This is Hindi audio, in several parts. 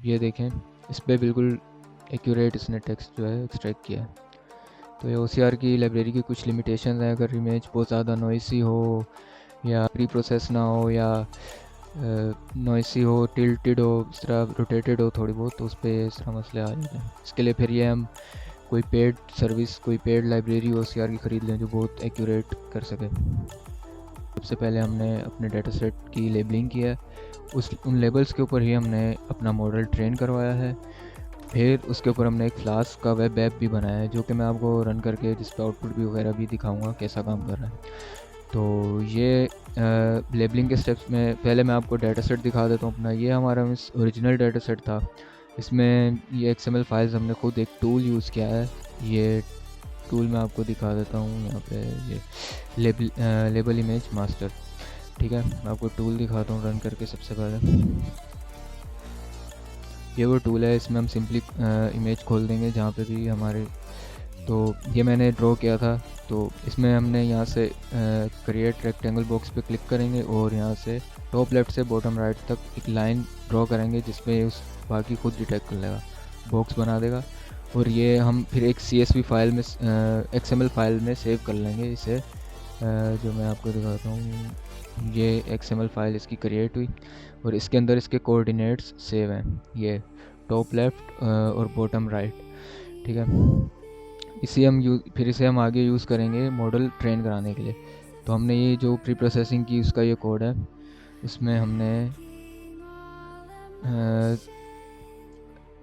ये देखें, इस पर बिल्कुल एक्यूरेट इसने टेक्स्ट जो है एक्सट्रैक्ट किया है। तो ये OCR की लाइब्रेरी की कुछ लिमिटेशन है। अगर इमेज बहुत ज़्यादा नॉइसी हो या प्री प्रोसेस ना हो या नॉइसी हो, टिल्टेड हो, इस तरह रोटेटेड हो थोड़ी बहुत, तो उस पर इस तरह मसले आ जाते हैं। इसके लिए फिर ये हम कोई पेड सर्विस, कोई पेड लाइब्रेरी OCR की ख़रीद लें जो बहुत एक्यूरेट कर सके। सबसे पहले हमने अपने डेटा सेट की लेबलिंग किया है, उन लेबल्स के ऊपर ही हमने अपना मॉडल ट्रेन करवाया है। फिर उसके ऊपर हमने एक फ्लास्क का वेब ऐप भी बनाया है जो कि मैं आपको रन करके जिस पे आउटपुट भी वगैरह भी दिखाऊंगा कैसा काम कर रहा है। तो ये लेबलिंग के स्टेप्स में पहले मैं आपको डेटा सेट दिखा देता हूँ अपना। ये हमारा ओरिजिनल डेटा सेट था। इसमें ये XML फाइल्स हमने खुद एक टूल यूज़ किया है। ये टूल मैं आपको दिखा देता हूँ यहाँ पे, ये लेबल इमेज मास्टर। ठीक है, मैं आपको टूल दिखाता हूँ रन करके। सबसे पहले ये वो टूल है, इसमें हम सिंपली इमेज खोल देंगे जहाँ पे भी हमारे, तो ये मैंने ड्रॉ किया था। तो इसमें हमने यहाँ से क्रिएट रेक्टेंगल बॉक्स पे क्लिक करेंगे और यहाँ से टॉप लेफ्ट से बॉटम राइट तक एक लाइन ड्रॉ करेंगे जिसमें उस बाकी खुद डिटेक्ट कर लेगा, बॉक्स बना देगा। और ये हम फिर एक CSV फाइल में XML फाइल में सेव कर लेंगे इसे, जो मैं आपको दिखाता हूँ। ये XML फाइल इसकी क्रिएट हुई और इसके अंदर इसके कोऑर्डिनेट्स सेव हैं, ये टॉप लेफ्ट और बॉटम राइट। ठीक है, फिर इसे हम आगे यूज़ करेंगे मॉडल ट्रेन कराने के लिए। तो हमने ये जो प्री प्रोसेसिंग की उसका ये कोड है, उसमें हमने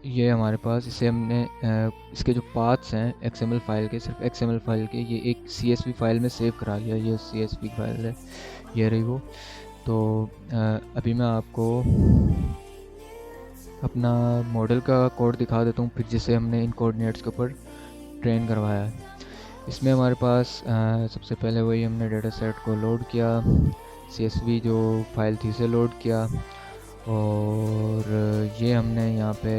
ये हमारे पास इसे हमने इसके जो पाथ्स हैं XML फाइल के, सिर्फ XML फाइल के, ये एक CSV फाइल में सेव करा लिया। ये CSV फाइल है, ये रही वो। तो अभी मैं आपको अपना मॉडल का कोड दिखा देता हूँ, फिर जिसे हमने इन कोऑर्डिनेट्स के ऊपर ट्रेन करवाया है। इसमें हमारे पास सबसे पहले वही हमने डेटा सेट को लोड किया, CSV जो फाइल थी उसे लोड किया, और ये हमने यहाँ पे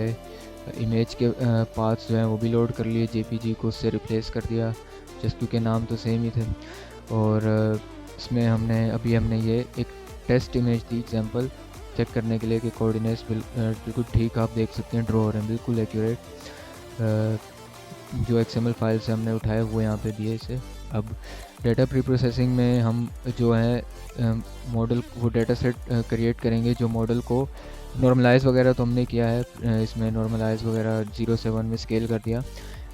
इमेज के पाथ्स जो हैं वो भी लोड कर लिए, JPG को उससे रिप्लेस कर दिया जस्ट क्योंकि नाम तो सेम ही थे। और इसमें हमने ये एक टेस्ट इमेज थी एग्जांपल चेक करने के लिए कि कोऑर्डिनेट्स बिल्कुल ठीक आप देख सकते हैं ड्रॉ हो रहे हैं, बिल्कुल एक्यूरेट। जो XML फाइल से हमने उठाए वो यहाँ पे दिए इसे। अब डेटा प्री प्रोसेसिंग में हम जो है मॉडल वो डेटा सेट क्रिएट करेंगे जो मॉडल को नॉर्मलाइज वगैरह तो हमने किया है, इसमें नॉर्मलाइज वगैरह 0 से 1 में स्केल कर दिया।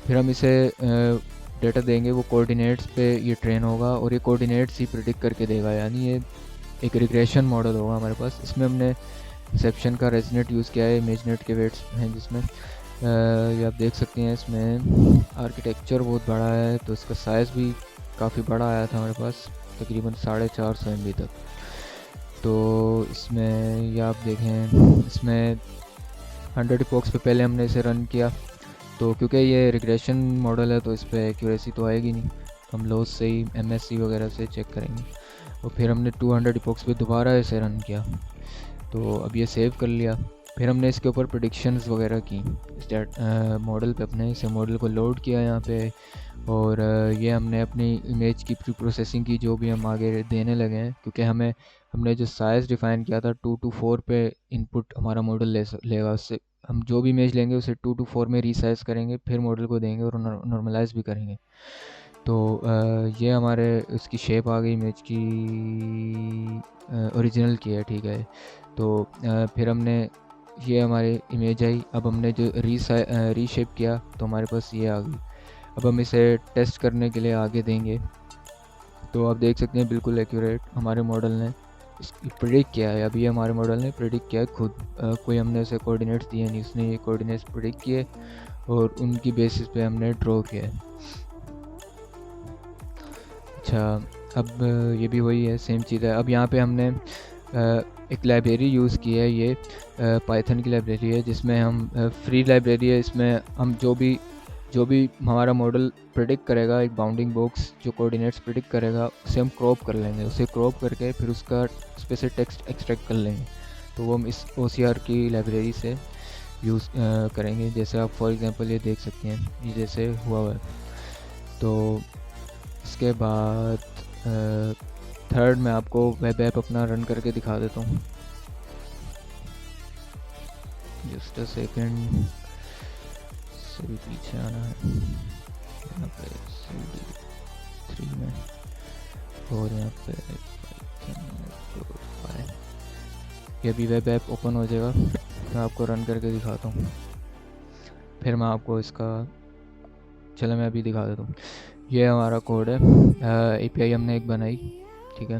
फिर हम इसे डेटा देंगे, वो कोऑर्डिनेट्स पे ये ट्रेन होगा और ये कोऑर्डिनेट्स ही प्रेडिक्ट करके देगा, यानी ये एक रिग्रेशन मॉडल होगा हमारे पास। इसमें हमने सेक्शन का रेजनेट यूज़ किया है, इमेजनेट के वेट्स हैं जिसमें ये आप देख सकते हैं। इसमें आर्किटेक्चर बहुत बड़ा है तो इसका साइज़ भी काफ़ी बड़ा आया था हमारे पास, तकरीबन 450 MB तक। तो इसमें ये आप देखें, इसमें 100 इपॉक्स पे पहले हमने इसे रन किया। तो क्योंकि ये रिग्रेशन मॉडल है तो इस पर एक्यूरेसी तो आएगी नहीं, हम लॉस से ही MSC वगैरह से चेक करेंगे। और फिर हमने 200 इपॉक्स पे दोबारा इसे रन किया। तो अब ये सेव कर लिया। फिर हमने इसके ऊपर प्रेडिक्शंस वगैरह की मॉडल पे, अपने इसे मॉडल को लोड किया यहाँ पे। और ये हमने अपनी इमेज की प्री प्रोसेसिंग की जो भी हम आगे देने लगे हैं, क्योंकि हमने जो साइज़ डिफ़ाइन किया था 2 to 4 पे इनपुट हमारा मॉडल लेगा। उससे हम जो भी इमेज लेंगे उसे 2 to 4 में रीसाइज़ करेंगे, फिर मॉडल को देंगे और नॉर्मलाइज भी करेंगे। तो ये हमारे उसकी शेप आ गई इमेज की, ओरिजिनल की है। ठीक है, तो फिर हमने ये हमारी इमेज आई। अब हमने जो रीशेप किया तो हमारे पास ये आ गई। अब हम इसे टेस्ट करने के लिए आगे देंगे। तो आप देख सकते हैं बिल्कुल एक्यूरेट हमारे मॉडल ने प्रेडिक्ट किया है। अभी हमारे मॉडल ने प्रेडिक्ट किया है खुद, कोई हमने उसे कोऑर्डिनेट्स दिए नहीं, उसने ये कोऑर्डिनेट्स प्रेडिक्ट किए और उनकी बेसिस पे हमने ड्रॉ किया है। अच्छा, अब ये भी वही है, सेम चीज़ है। अब यहाँ पे हमने एक लाइब्रेरी यूज़ की है, ये पाइथन की लाइब्रेरी है जिसमें हम फ्री लाइब्रेरी है। इसमें हम जो भी हमारा मॉडल प्रेडिक्ट करेगा, एक बाउंडिंग बॉक्स जो कोऑर्डिनेट्स प्रेडिक्ट करेगा उसे हम क्रॉप कर लेंगे। उसे क्रॉप करके फिर उस पे से टेक्स्ट एक्सट्रैक्ट कर लेंगे। तो वो हम इस OCR की लाइब्रेरी से यूज़ करेंगे। जैसे आप फॉर एग्जांपल ये देख सकते हैं, ये जैसे हुआ है। तो इसके बाद थर्ड मैं आपको वेब ऐप अपना रन करके दिखा देता हूँ। जस्ट अ सेकेंड, से भी पीछे आना है। यहाँ पे CD3 में और यहाँ पे ये भी वेब ऐप ओपन हो जाएगा। मैं आपको रन करके दिखाता हूँ, फिर मैं आपको इसका, चलो मैं अभी दिखा देता हूँ। ये हमारा कोड है, API हमने एक बनाई, ठीक है,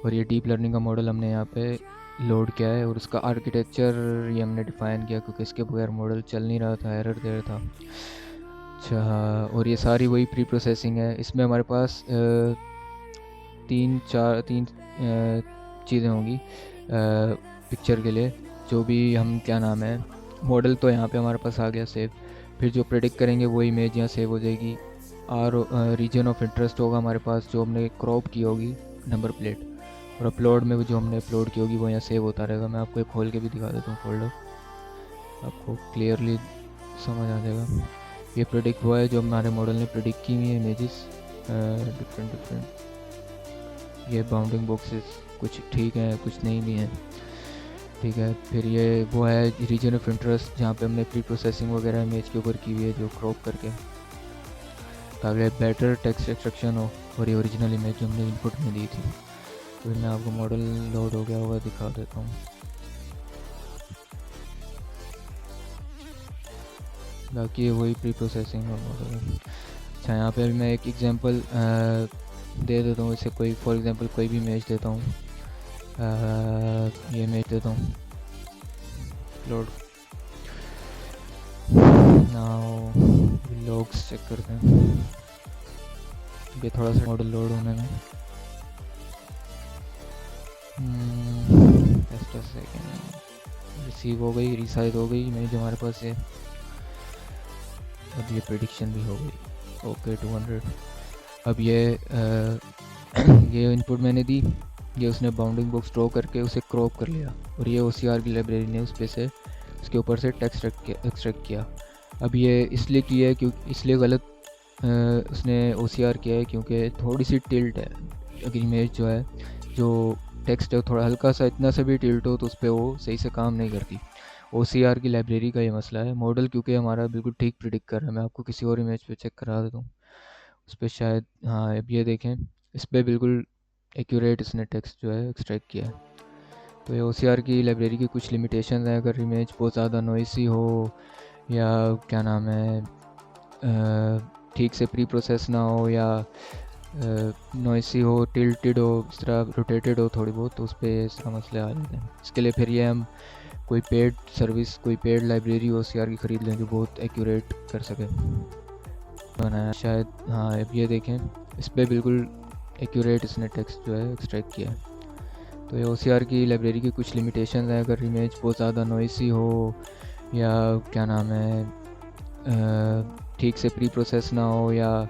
और ये डीप लर्निंग का मॉडल हमने यहाँ पे लोड किया है, और उसका आर्किटेक्चर ये हमने डिफ़ाइन किया क्योंकि इसके बगैर मॉडल चल नहीं रहा था, एरर दे रहा था। अच्छा, और ये सारी वही प्री प्रोसेसिंग है। इसमें हमारे पास तीन चीज़ें होंगी पिक्चर के लिए, जो भी हम क्या नाम है, मॉडल तो यहाँ पे हमारे पास आ गया सेव, फिर जो प्रेडिक्ट करेंगे वो इमेज यहाँ सेव हो जाएगी, और रीजन ऑफ इंटरेस्ट होगा हमारे पास, जो हमने क्रॉप की होगी नंबर प्लेट, और अपलोड में जो हमने अपलोड की होगी वो यहाँ सेव होता रहेगा। मैं आपको एक खोल के भी दिखा देता हूँ फोल्डर, आपको क्लियरली समझ आ जाएगा। ये प्रेडिक्ट हुआ है जो हमारे मॉडल ने प्रेडिक्ट की हुई है इमेजेस डिफरेंट। ये बाउंडिंग बॉक्सेस कुछ ठीक हैं, कुछ नहीं भी हैं, ठीक है। फिर ये वो है रीजन ऑफ इंटरेस्ट, जहाँ पे हमने प्री प्रोसेसिंग वगैरह इमेज के ऊपर की हुई है, जो क्रॉप करके, ताकि बेटर टेक्स्ट एक्सट्रैक्शन हो, और ये ओरिजिनल इमेज जो हमने इनपुट में दी थी। तो मैं आपको मॉडल लोड हो गया होगा दिखा देता हूँ, बाकी वही प्री प्रोसेसिंग का मॉडल है। अच्छा, यहाँ पे अभी मैं एक एग्जांपल दे देता हूँ, इसे कोई फॉर एग्जांपल कोई भी इमेज देता हूँ, ये इमेज देता हूँ, लोड नाउ, लॉग्स चेक करते हैं, ये थोड़ा सा मॉडल लोड होने में, जस्ट अ सेकेंड, रिसीव हो गई, रिसाइज हो गई इमेज हमारे पास है। अब ये प्रेडिक्शन भी हो गई, ओके 200। अब ये ये इनपुट मैंने दी, ये उसने बाउंडिंग बॉक्स ड्रॉ करके उसे क्रॉप कर लिया, और ये OCR की लाइब्रेरी ने उस पे से उसके ऊपर से टेक्स्ट एक्सट्रैक्ट किया। अब ये इसलिए किया है क्योंकि इसलिए गलत उसने OCR किया है क्योंकि थोड़ी सी टिल्ट है, अगर इमेज जो है, जो टेक्स्ट है थोड़ा हल्का सा, इतना सा भी टिल्ट हो तो उस पर वो सही से काम नहीं करती। OCR की लाइब्रेरी का ये मसला है। मॉडल क्योंकि हमारा बिल्कुल ठीक प्रिडिक्ट कर रहा है। मैं आपको किसी और इमेज पे चेक करा देता हूँ, उस पर शायद, हाँ अब ये देखें, इस पर बिल्कुल एक्यूरेट इसने टेक्स्ट जो है एक्सट्रैक्ट किया है। तो ये OCR की लाइब्रेरी की कुछ लिमिटेशन है, अगर इमेज बहुत ज़्यादा नॉइसी हो, या क्या नाम है, ठीक से प्री प्रोसेस ना हो, या नॉइसी हो, टिल्टेड हो, इस तरह रोटेटेड हो थोड़ी बहुत, तो उस पर इस तरह मसले आ जाते हैं। इसके लिए फिर ये हम कोई पेड सर्विस, कोई पेड लाइब्रेरी OCR की ख़रीद लें जो बहुत एक्यूरेट कर सके बनाया शायद। हाँ अब ये देखें, इस पर बिल्कुल एक्यूरेट इसने टेक्स्ट जो है एक्सट्रैक्ट किया है। तो ये OCR की लाइब्रेरी की कुछ लिमिटेशन है, अगर इमेज बहुत ज़्यादा नॉइसी हो, या क्या नाम है, ठीक से प्री प्रोसेस ना हो, या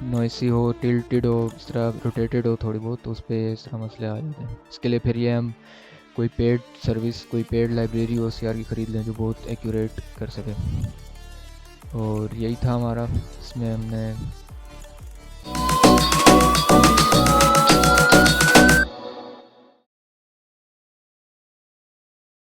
नॉइसी हो, टिल्टेड हो, इस तरह रोटेटेड हो थोड़ी बहुत, तो उस पर इस तरह मसले आ जाते हैं। इसके लिए फिर ये हम कोई पेड सर्विस, कोई पेड लाइब्रेरी OCR की ख़रीद लें जो बहुत एक्यूरेट कर सके। और यही था हमारा, इसमें हमने